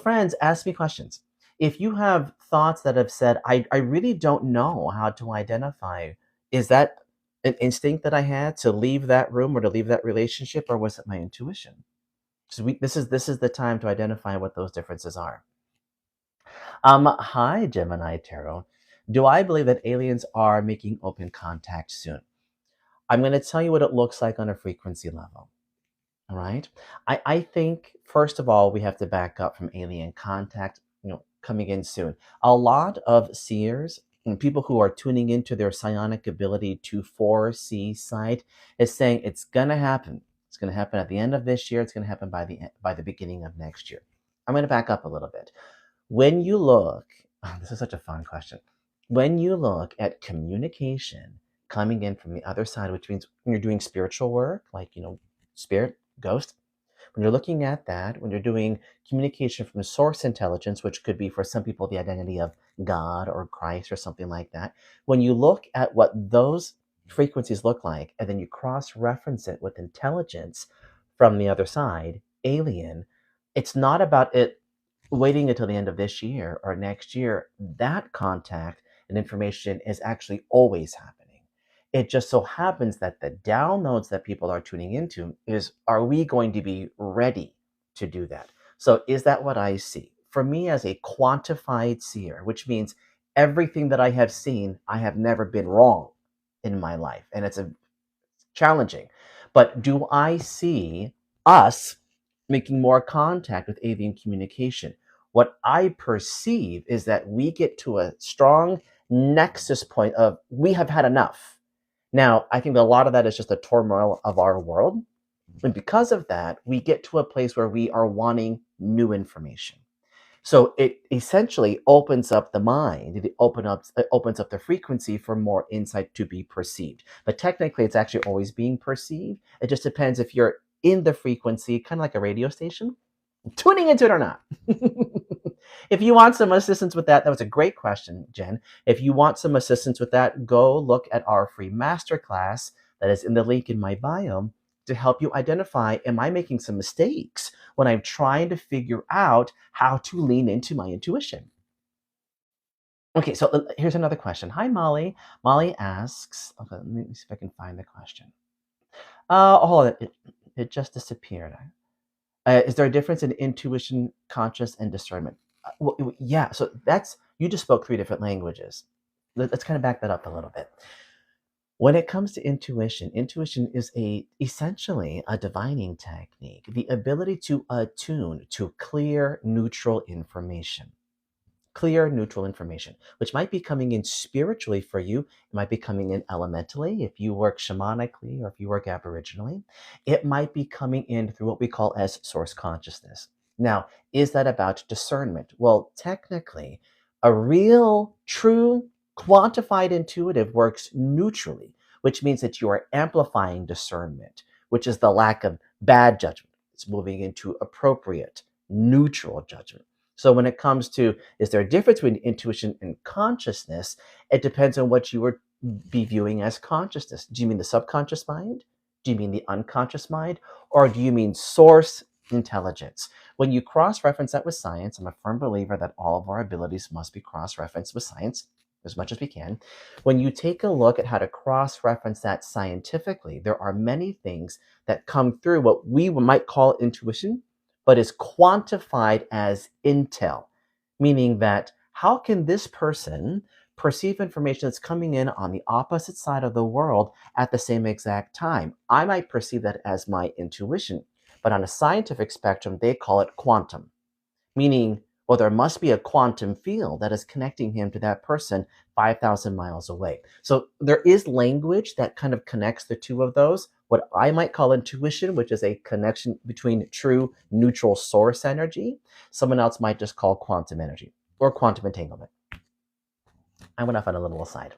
Friends, ask me questions. If you have thoughts that have said, I really don't know how to identify, is that an instinct that I had to leave that room or to leave that relationship, or was it my intuition? So this is the time to identify what those differences are. Hi, Gemini Tarot. Do I believe that aliens are making open contact soon? I'm going to tell you what it looks like on a frequency level. All right. I think, first of all, we have to back up from alien contact, coming in soon. A lot of seers and people who are tuning into their psionic ability to foresee sight is saying it's going to happen. It's going to happen at the end of this year. It's going to happen by the beginning of next year. I'm going to back up a little bit. When you look, this is such a fun question. When you look at communication coming in from the other side, which means when you're doing spiritual work, like, spirit, ghost, when you're looking at that, when you're doing communication from source intelligence, which could be for some people the identity of God or Christ or something like that, when you look at what those frequencies look like, and then you cross reference it with intelligence from the other side, alien, it's not about it waiting until the end of this year or next year. That contact and information is actually always happening. It just so happens that the downloads that people are tuning into is, are we going to be ready to do that? So is that what I see? For me, as a quantified seer, which means everything that I have seen, I have never been wrong in my life. And it's a challenging. But do I see us making more contact with alien communication? What I perceive is that we get to a strong nexus point of we have had enough. Now, I think a lot of that is just the turmoil of our world. And because of that, we get to a place where we are wanting new information. So it essentially opens up the mind. It opens up the frequency for more insight to be perceived. But technically, it's actually always being perceived. It just depends if you're in the frequency, kind of like a radio station, tuning into it or not. If you want some assistance with that, that was a great question, Jen. If you want some assistance with that, go look at our free masterclass that is in the link in my bio to help you identify, am I making some mistakes when I'm trying to figure out how to lean into my intuition? Okay, so here's another question. Hi, Molly. Molly asks, okay, let me see if I can find the question. Oh, it just disappeared. Is there a difference in intuition, conscious, and discernment? Yeah, so you just spoke three different languages. Let's kind of back that up a little bit. When it comes to intuition, intuition is essentially a divining technique, the ability to attune to clear, neutral information, which might be coming in spiritually for you. It might be coming in elementally if you work shamanically or if you work aboriginally. It might be coming in through what we call as source consciousness. Now, is that about discernment? Well, technically, a real, true, quantified intuitive works neutrally, which means that you are amplifying discernment, which is the lack of bad judgment. It's moving into appropriate, neutral judgment. So when it comes to, is there a difference between intuition and consciousness? It depends on what you would be viewing as consciousness. Do you mean the subconscious mind? Do you mean the unconscious mind? Or do you mean source intelligence? When you cross-reference that with science, I'm a firm believer that all of our abilities must be cross-referenced with science as much as we can. When you take a look at how to cross-reference that scientifically, there are many things that come through what we might call intuition, but is quantified as intel, meaning that how can this person perceive information that's coming in on the opposite side of the world at the same exact time? I might perceive that as my intuition, but on a scientific spectrum, they call it quantum, meaning, well, there must be a quantum field that is connecting him to that person 5,000 miles away. So there is language that kind of connects the two of those. What I might call intuition, which is a connection between true neutral source energy. Someone else might just call quantum energy or quantum entanglement. I went off on a little aside.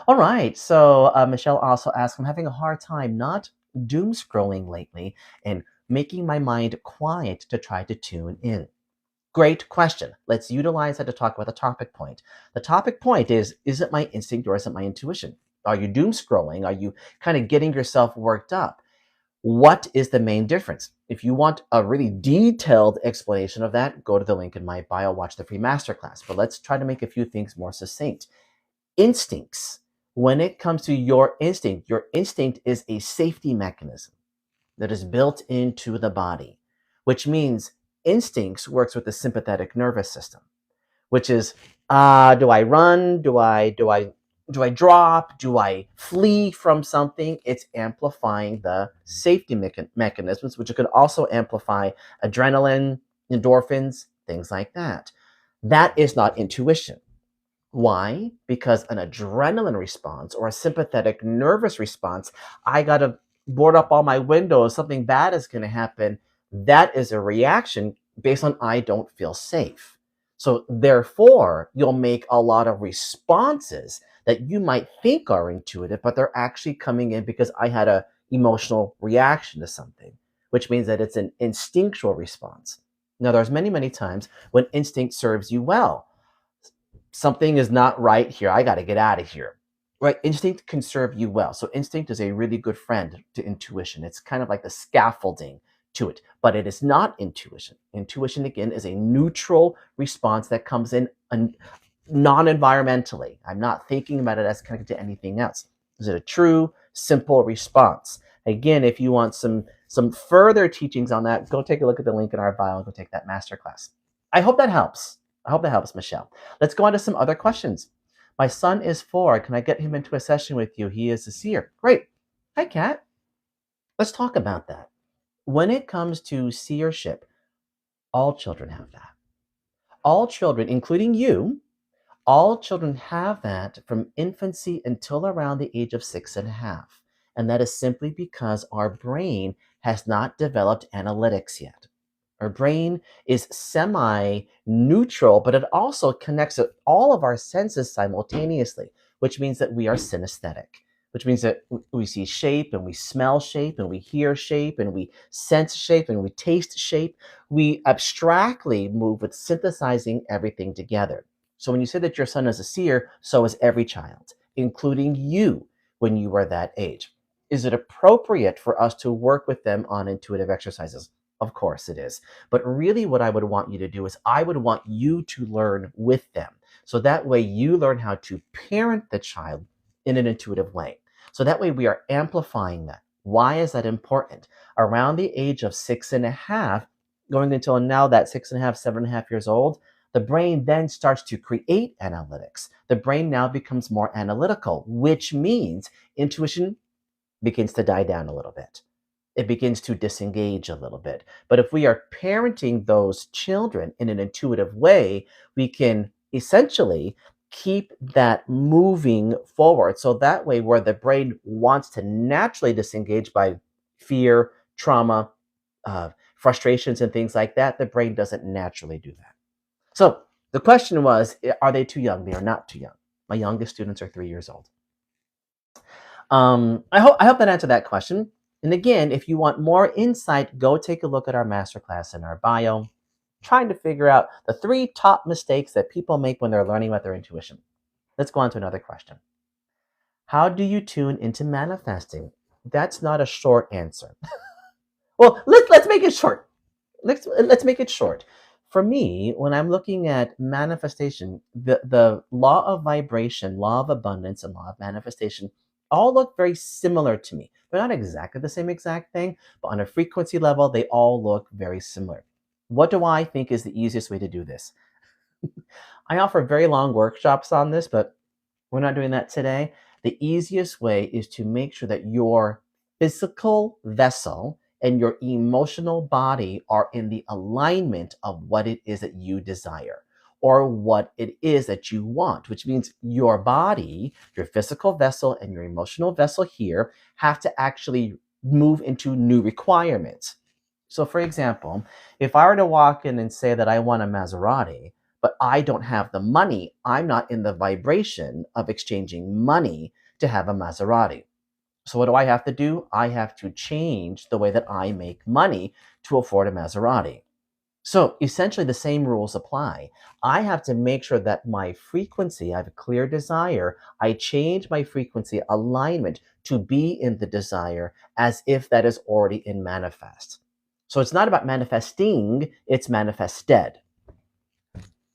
All right, so Michelle also asked, I'm having a hard time not doom scrolling lately and making my mind quiet to try to tune in. Great question. Let's utilize that to talk about the topic point. The topic point is it my instinct or is it my intuition? Are you doom scrolling? Are you kind of getting yourself worked up? What is the main difference? If you want a really detailed explanation of that, go to the link in my bio, watch the free masterclass. But let's try to make a few things more succinct. Instincts. When it comes to your instinct is a safety mechanism that is built into the body, which means instincts works with the sympathetic nervous system, which is do I run? Do I drop? Do I flee from something? It's amplifying the safety mechanisms, which could also amplify adrenaline, endorphins, things like that. That is not intuition. Why? Because an adrenaline response or a sympathetic nervous response, I got to board up all my windows, something bad is going to happen. That is a reaction based on I don't feel safe. So therefore, you'll make a lot of responses that you might think are intuitive, but they're actually coming in because I had a emotional reaction to something, which means that it's an instinctual response. Now, there's many, many times when instinct serves you well. Something is not right here. I got to get out of here. Right? Instinct can serve you well. So instinct is a really good friend to intuition. It's kind of like the scaffolding to it, but it is not intuition. Intuition, again, is a neutral response that comes in non-environmentally. I'm not thinking about it as connected to anything else. Is it a true, simple response? Again, if you want some further teachings on that, go take a look at the link in our bio and go take that masterclass. I hope that helps. I hope that helps, Michelle. Let's go on to some other questions. My son is 4. Can I get him into a session with you? He is a seer. Great. Hi, Kat. Let's talk about that. When it comes to seership, all children have that. All children, including you, all children have that from infancy until around the age of 6.5. And that is simply because our brain has not developed analytics yet. Our brain is semi-neutral, but it also connects all of our senses simultaneously, which means that we are synesthetic, which means that we see shape and we smell shape and we hear shape and we sense shape and we taste shape. We abstractly move with synthesizing everything together. So when you say that your son is a seer, so is every child, including you when you were that age. Is it appropriate for us to work with them on intuitive exercises? Of course it is. But really what I would want you to do is I would want you to learn with them. So that way you learn how to parent the child in an intuitive way. So that way we are amplifying that. Why is that important? Around the age of 6.5, going until now that 6.5, 7.5 years old, the brain then starts to create analytics. The brain now becomes more analytical, which means intuition begins to die down a little bit. It begins to disengage a little bit. But if we are parenting those children in an intuitive way, we can essentially keep that moving forward. So that way, where the brain wants to naturally disengage by fear, trauma, frustrations, and things like that, the brain doesn't naturally do that. So the question was, are they too young? They are not too young. My youngest students are 3 years old. I hope that answered that question. And again, if you want more insight, go take a look at our masterclass in our bio, trying to figure out the 3 top mistakes that people make when they're learning about their intuition. Let's go on to another question. How do you tune into manifesting? That's not a short answer. Well, let's make it short. Let's make it short. For me, when I'm looking at manifestation, the law of vibration, law of abundance, and law of manifestation all look very similar to me. They're not exactly the same exact thing, but on a frequency level, they all look very similar. What do I think is the easiest way to do this? I offer very long workshops on this, but we're not doing that today. The easiest way is to make sure that your physical vessel and your emotional body are in the alignment of what it is that you desire or what it is that you want, which means your body, your physical vessel, and your emotional vessel here have to actually move into new requirements. So, for example, if I were to walk in and say that I want a Maserati, but I don't have the money, I'm not in the vibration of exchanging money to have a Maserati. So what do I have to do? I have to change the way that I make money to afford a Maserati. So essentially the same rules apply. I have to make sure that my frequency, I have a clear desire, I change my frequency alignment to be in the desire as if that is already in manifest. So it's not about manifesting, it's manifested.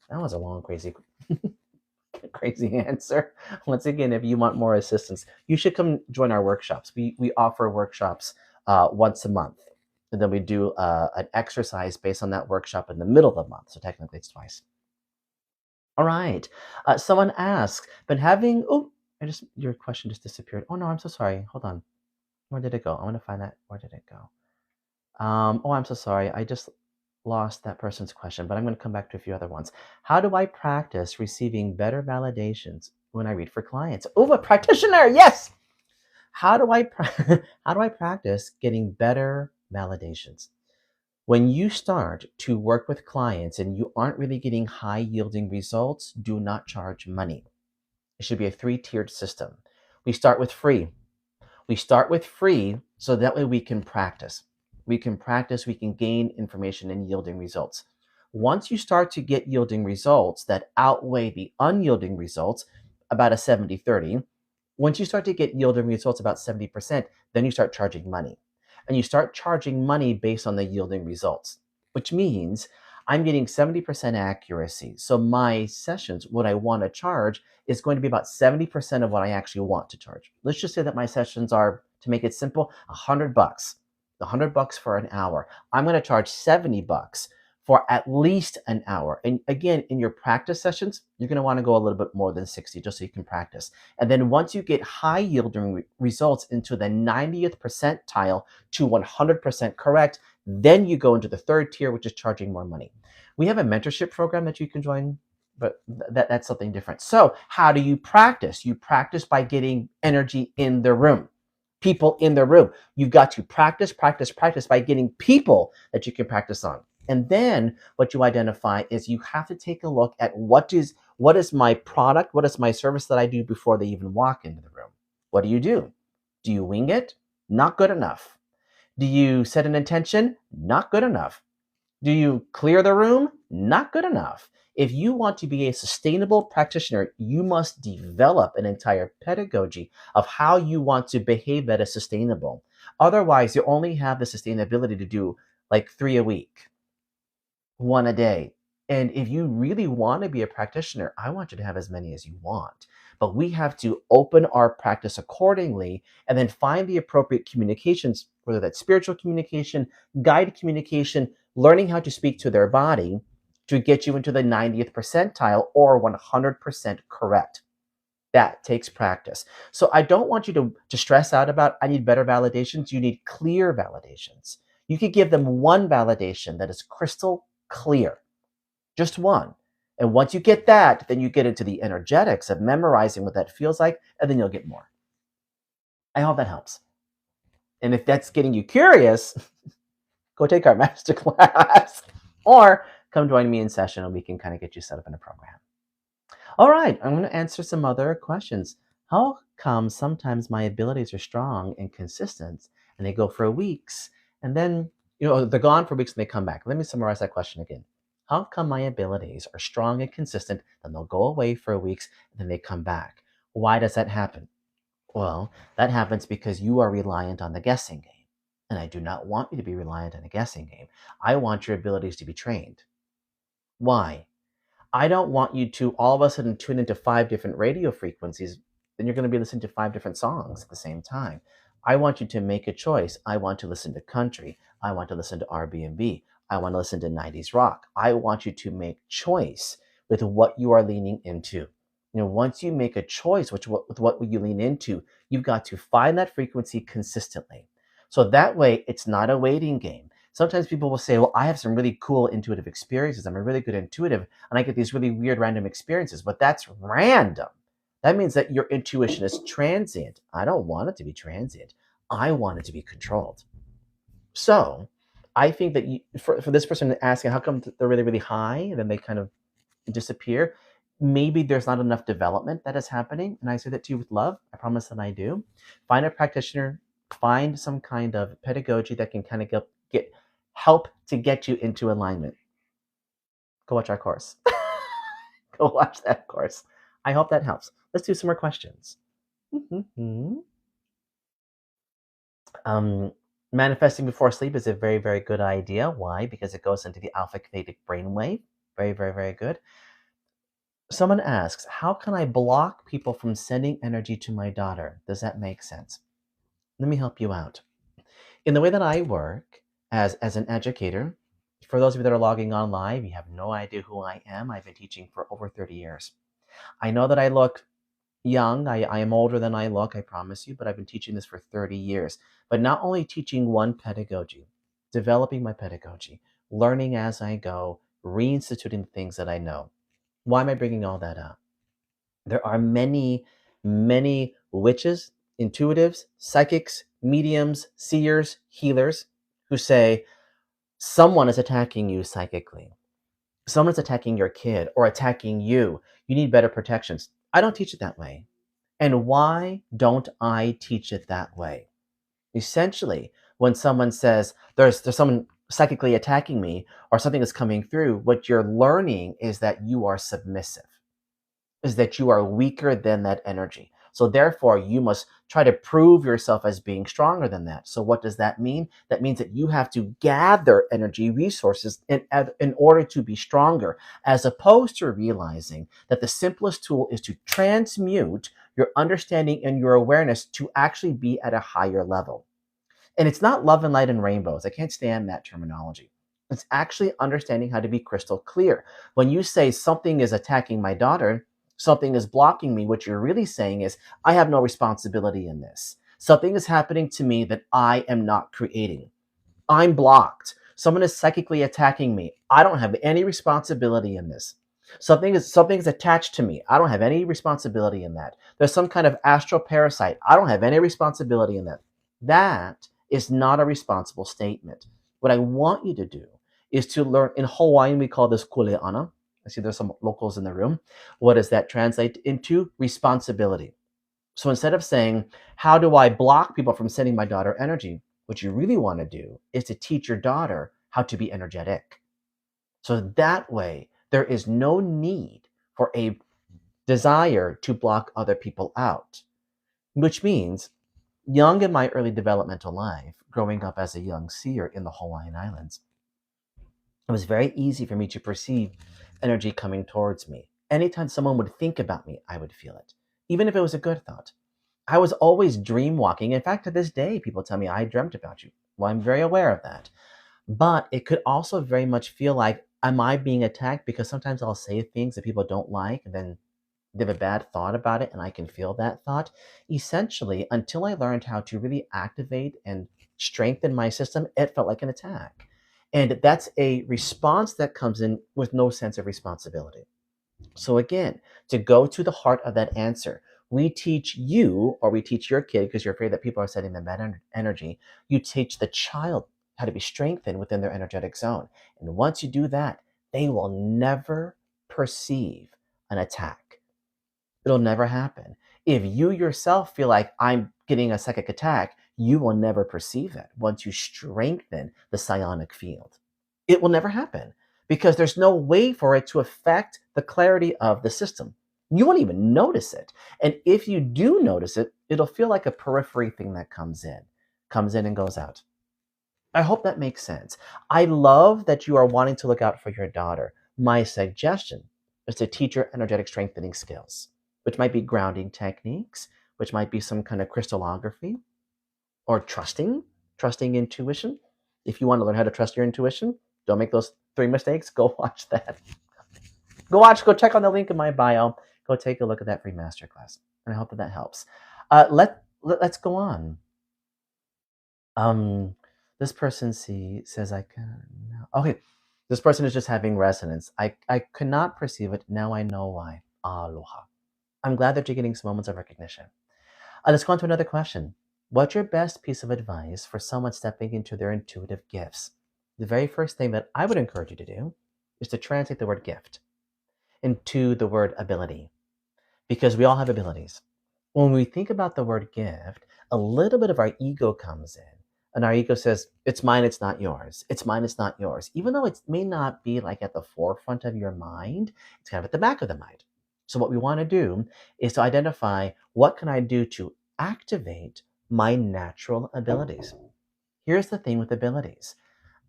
That was a long, crazy, crazy answer. Once again, if you want more assistance, you should come join our workshops. We offer workshops once a month. And then we do an exercise based on that workshop in the middle of the month. So technically it's twice. All right. Someone asks, been having, oh, your question just disappeared. Oh no, I'm so sorry. Hold on. Where did it go? I want to find that. Where did it go? Oh, I'm so sorry. I just lost that person's question, but I'm going to come back to a few other ones. How do I practice receiving better validations when I read for clients? Oh, a practitioner. Yes. How do I how do I practice getting better validations? When you start to work with clients and you aren't really getting high yielding results, do not charge money. It should be a 3-tiered system. We start with free. We start with free so that way we can practice. We can practice, we can gain information and yielding results. Once you start to get yielding results that outweigh the unyielding results, about a 70-30, once you start to get yielding results about 70%, then you start charging money. And you start charging money based on the yielding results, which means I'm getting 70% accuracy. So my sessions, what I want to charge is going to be about 70% of what I actually want to charge. Let's just say that my sessions are, to make it simple, $100. $100 for an hour. I'm going to charge $70 for at least an hour. And again, in your practice sessions, you're going to want to go a little bit more than 60 just so you can practice. And then once you get high yielding results into the 90th percentile to 100% correct, then you go into the third tier, which is charging more money. We have a mentorship program that you can join, but that's something different. So how do you practice? You practice by getting energy in the room, people in the room. You've got to practice by getting people that you can practice on. And then what you identify is you have to take a look at what is my product, what is my service that I do before they even walk into the room. What do? Do you wing it? Not good enough. Do you set an intention? Not good enough. Do you clear the room? Not good enough. If you want to be a sustainable practitioner, you must develop an entire pedagogy of how you want to behave that is sustainable. Otherwise, you only have the sustainability to do like 3 a week, 1 a day. And if you really want to be a practitioner, I want you to have as many as you want. But we have to open our practice accordingly and then find the appropriate communications, whether that's spiritual communication, guided communication, learning how to speak to their body to get you into the 90th percentile or 100% correct. That takes practice. So I don't want you to stress out about, I need better validations. You need clear validations. You could give them one validation that is crystal clear, just one. And once you get that, then you get into the energetics of memorizing what that feels like, and then you'll get more. I hope that helps. And if that's getting you curious, go take our masterclass or come join me in session and we can kind of get you set up in a program. All right, I'm going to answer some other questions. How come sometimes my abilities are strong and consistent and they go for weeks and then, they're gone for weeks and they come back? Let me summarize that question again. How come my abilities are strong and consistent, then they'll go away for weeks and then they come back? Why does that happen? Well, that happens because you are reliant on the guessing game. And I do not want you to be reliant on a guessing game. I want your abilities to be trained. Why? I don't want you to all of a sudden tune into 5 different radio frequencies. Then you're going to be listening to 5 different songs at the same time. I want you to make a choice. I want to listen to country. I want to listen to R&B. I want to listen to 90s rock. I want you to make choice with what you are leaning into. Once you make a choice with what you lean into, you've got to find that frequency consistently. So that way, it's not a waiting game. Sometimes people will say, well, I have some really cool intuitive experiences. I'm a really good intuitive, and I get these really weird random experiences, but that's random. That means that your intuition is transient. I don't want it to be transient. I want it to be controlled. So I think that for this person asking, how come they're really, really high and then they kind of disappear? Maybe there's not enough development that is happening. And I say that to you with love. I promise that I do. Find a practitioner, find some kind of pedagogy that can kind of help to get you into alignment. Go watch our course. Go watch that course. I hope that helps. Let's do some more questions. Manifesting before sleep is a very, very good idea. Why? Because it goes into the alpha theta brainwave. Very, very, very good. Someone asks, how can I block people from sending energy to my daughter? Does that make sense? Let me help you out. In the way that I work as an educator, for those of you that are logging on live, you have no idea who I am. I've been teaching for over 30 years. I know that I look young. I am older than I look, I promise you, but I've been teaching this for 30 years. But not only teaching one pedagogy, developing my pedagogy, learning as I go, reinstituting the things that I know. Why am I bringing all that up? There are many, many witches, intuitives, psychics, mediums, seers, healers who say someone is attacking you psychically. Someone's attacking your kid or attacking you. You need better protections. I don't teach it that way. And why don't I teach it that way? Essentially, when someone says there's someone psychically attacking me or something is coming through, what you're learning is that you are submissive, is that you are weaker than that energy. So therefore, you must try to prove yourself as being stronger than that. So what does that mean? That means that you have to gather energy resources in order to be stronger, as opposed to realizing that the simplest tool is to transmute your understanding and your awareness to actually be at a higher level. And it's not love and light and rainbows. I can't stand that terminology. It's actually understanding how to be crystal clear. When you say something is attacking my daughter, something is blocking me, what you're really saying is, I have no responsibility in this. Something is happening to me that I am not creating. I'm blocked. Someone is psychically attacking me. I don't have any responsibility in this. Something's attached to me. I don't have any responsibility in that. There's some kind of astral parasite. I don't have any responsibility in that. That is not a responsible statement. What I want you to do is to learn. In Hawaiian, we call this kuleana. I see there's some locals in the room. What does that translate into? Responsibility. So instead of saying, how do I block people from sending my daughter energy? What you really want to do is to teach your daughter how to be energetic. So that way, there is no need for a desire to block other people out, which means young in my early developmental life, growing up as a young seer in the Hawaiian Islands, it was very easy for me to perceive energy coming towards me. Anytime someone would think about me, I would feel it, even if it was a good thought. I was always dream walking. In fact, to this day, people tell me I dreamt about you. Well, I'm very aware of that. But it could also very much feel like, am I being attacked? Because sometimes I'll say things that people don't like, and then they have a bad thought about it, and I can feel that thought. Essentially, until I learned how to really activate and strengthen my system, it felt like an attack. And that's a response that comes in with no sense of responsibility. So again, to go to the heart of that answer, we teach you, or we teach your kid, because you're afraid that people are sending them bad energy. You teach the child how to be strengthened within their energetic zone. And once you do that, they will never perceive an attack. It'll never happen. If you yourself feel like I'm getting a psychic attack, you will never perceive it once you strengthen the psionic field. It will never happen because there's no way for it to affect the clarity of the system. You won't even notice it. And if you do notice it, it'll feel like a periphery thing that comes in and goes out. I hope that makes sense. I love that you are wanting to look out for your daughter. My suggestion is to teach her energetic strengthening skills, which might be grounding techniques, which might be some kind of crystallography, or trusting intuition. If you want to learn how to trust your intuition, don't make those 3 mistakes. Go watch that. Go check on the link in my bio. Go take a look at that free masterclass. And I hope that that helps. Let's go on. Um, this person says I can. Okay, this person is just having resonance. I could not perceive it. Now I know why. Aloha. I'm glad that you're getting some moments of recognition. Let's go on to another question. What's your best piece of advice for someone stepping into their intuitive gifts? The very first thing that I would encourage you to do is to translate the word gift into the word ability, because we all have abilities. When we think about the word gift, a little bit of our ego comes in, and our ego says, it's mine, it's not yours. It's mine, it's not yours. Even though it may not be like at the forefront of your mind, it's kind of at the back of the mind. So what we want to do is to identify, what can I do to activate my natural abilities? Here's the thing with abilities.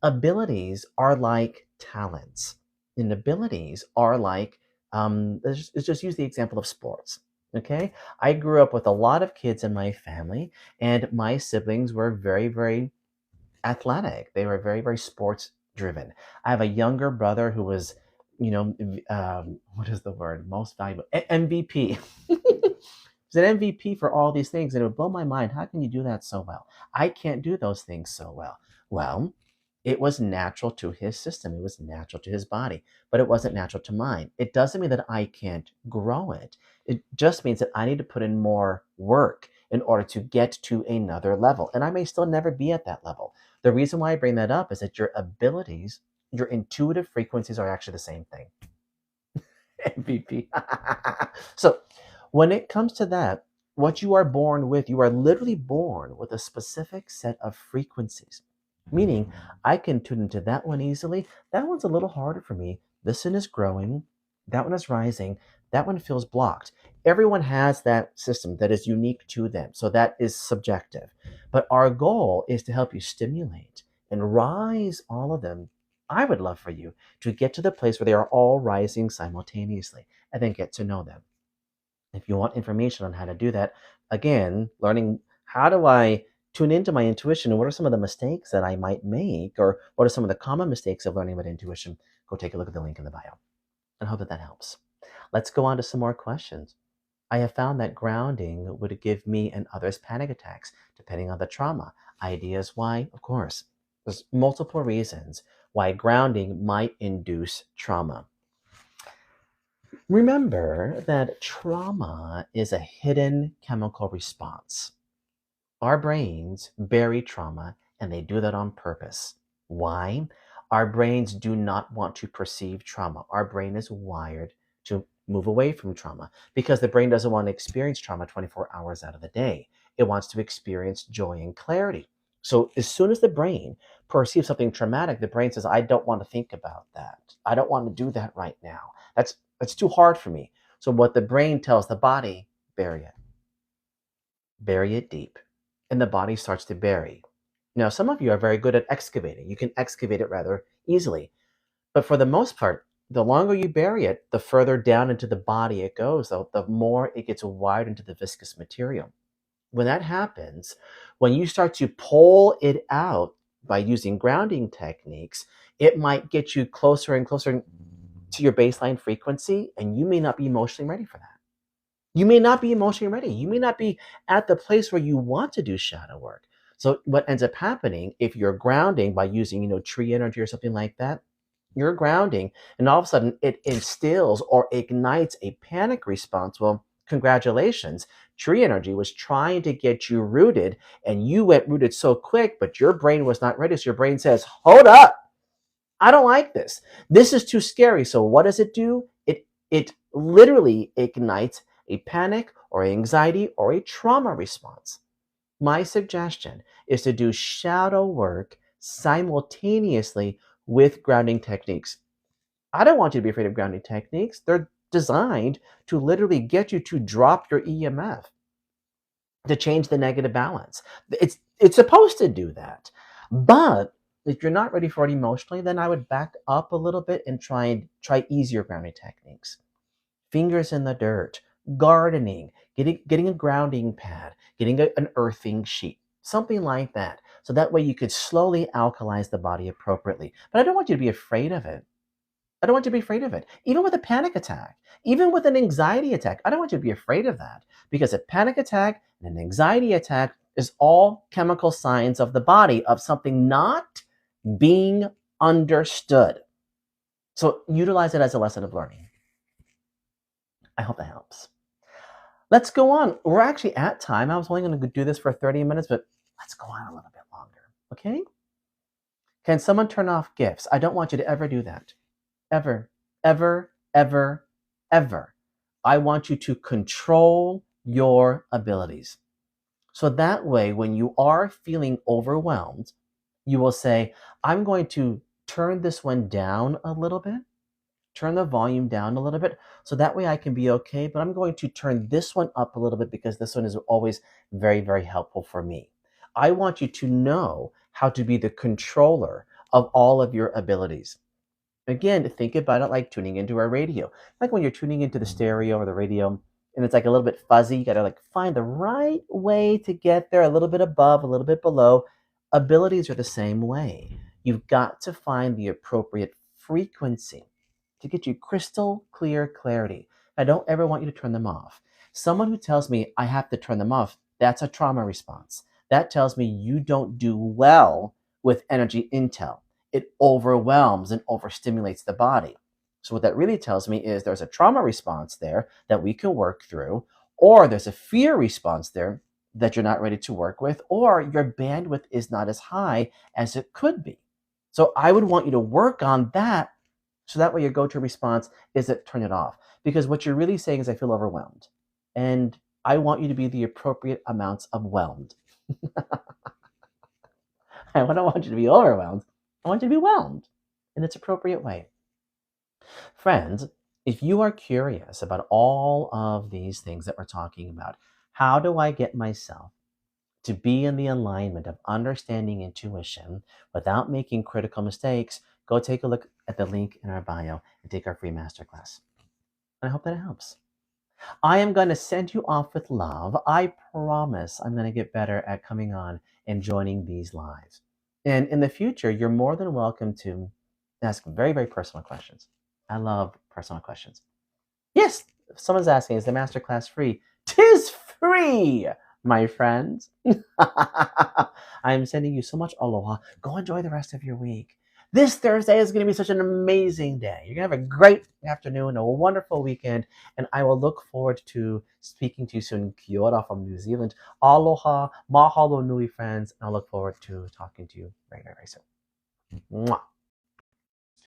Abilities are like talents, and abilities are like, let's just use the example of sports. Okay, I grew up with a lot of kids in my family, and my siblings were very, very athletic. They were very, very sports driven. I have a younger brother who was, what is the word? Most valuable MVP. He's an MVP for all these things, and it would blow my mind. How can you do that so well? I can't do those things so well. Well, it was natural to his system. It was natural to his body, but it wasn't natural to mine. It doesn't mean that I can't grow it. It just means that I need to put in more work in order to get to another level. And I may still never be at that level. The reason why I bring that up is that your abilities, your intuitive frequencies are actually the same thing. MVP. So when it comes to that, what you are born with, you are literally born with a specific set of frequencies. Meaning, I can tune into that one easily. That one's a little harder for me. This one is growing. That one is rising. That one feels blocked. Everyone has that system that is unique to them. So that is subjective. But our goal is to help you stimulate and rise all of them. I would love for you to get to the place where they are all rising simultaneously and then get to know them. If you want information on how to do that, again, learning how do I tune into my intuition and what are some of the mistakes that I might make, or what are some of the common mistakes of learning about intuition, go take a look at the link in the bio. And I hope that that helps. Let's go on to some more questions. I have found that grounding would give me and others panic attacks, depending on the trauma. Ideas why? Of course. There's multiple reasons why grounding might induce trauma. Remember that trauma is a hidden chemical response. Our brains bury trauma, and they do that on purpose. Why? Our brains do not want to perceive trauma. Our brain is wired to move away from trauma because the brain doesn't want to experience trauma 24 hours out of the day. It wants to experience joy and clarity. So as soon as the brain perceives something traumatic, the brain says, I don't want to think about that. I don't want to do that right now. That's too hard for me. So what the brain tells the body, bury it. Bury it deep. And the body starts to bury. Now, some of you are very good at excavating. You can excavate it rather easily. But for the most part, the longer you bury it, the further down into the body it goes, the more it gets wired into the viscous material. When that happens, when you start to pull it out by using grounding techniques, it might get you closer and closer to your baseline frequency, and you may not be emotionally ready for that. You may not be emotionally ready. You may not be at the place where you want to do shadow work. So what ends up happening if you're grounding by using, tree energy or something like that, you're grounding and all of a sudden it instills or ignites a panic response. Well, congratulations. Tree energy was trying to get you rooted and you went rooted so quick, but your brain was not ready. So your brain says, hold up. I don't like this. This is too scary. So what does it do? It literally ignites a panic or anxiety or a trauma response. My suggestion is to do shadow work simultaneously with grounding techniques. I don't want you to be afraid of grounding techniques. They're designed to literally get you to drop your EMF, to change the negative balance. It's supposed to do that. But if you're not ready for it emotionally, then I would back up a little bit and try easier grounding techniques. Fingers in the dirt, gardening, getting a grounding pad, getting an earthing sheet, something like that. So that way you could slowly alkalize the body appropriately. But I don't want you to be afraid of it. I don't want you to be afraid of it. Even with a panic attack, even with an anxiety attack, I don't want you to be afraid of that because a panic attack and an anxiety attack is all chemical signs of the body of something not being understood. So utilize it as a lesson of learning. I hope that helps. Let's go on. We're actually at time. I was only going to do this for 30 minutes, but let's go on a little bit longer. Okay? Can someone turn off gifts? I don't want you to ever do that. Ever, ever, ever, ever. I want you to control your abilities. So that way, when you are feeling overwhelmed, you will say, I'm going to turn this one down a little bit, turn the volume down a little bit, so that way I can be okay, but I'm going to turn this one up a little bit because this one is always very, very helpful for me. I want you to know how to be the controller of all of your abilities. Again, think about it like tuning into a radio. Like when you're tuning into the stereo or the radio and it's like a little bit fuzzy, you got to like find the right way to get there, a little bit above, a little bit below. Abilities are the same way. You've got to find the appropriate frequency to get you crystal clear clarity. I don't ever want you to turn them off. Someone who tells me I have to turn them off, that's a trauma response. That tells me you don't do well with energy intel. It overwhelms and overstimulates the body. So, what that really tells me is there's a trauma response there that we can work through, or there's a fear response there that you're not ready to work with, or your bandwidth is not as high as it could be. So, I would want you to work on that so that way your go to response is to turn it off. Because what you're really saying is, I feel overwhelmed. And I want you to be the appropriate amounts of whelmed. I don't want you to be overwhelmed. I want you to be whelmed in its appropriate way. Friends, if you are curious about all of these things that we're talking about, how do I get myself to be in the alignment of understanding intuition without making critical mistakes? Go take a look at the link in our bio and take our free masterclass. And I hope that it helps. I am going to send you off with love. I promise I'm going to get better at coming on and joining these lives. And in the future, you're more than welcome to ask very, very personal questions. I love personal questions. Yes, someone's asking, is the masterclass free? 'Tis free, my friends. I'm sending you so much aloha. Go enjoy the rest of your week. This Thursday is going to be such an amazing day. You're going to have a great afternoon, a wonderful weekend, and I will look forward to speaking to you soon. Kia ora from New Zealand. Aloha, mahalo nui, friends, and I look forward to talking to you very, very, very soon. Mwah.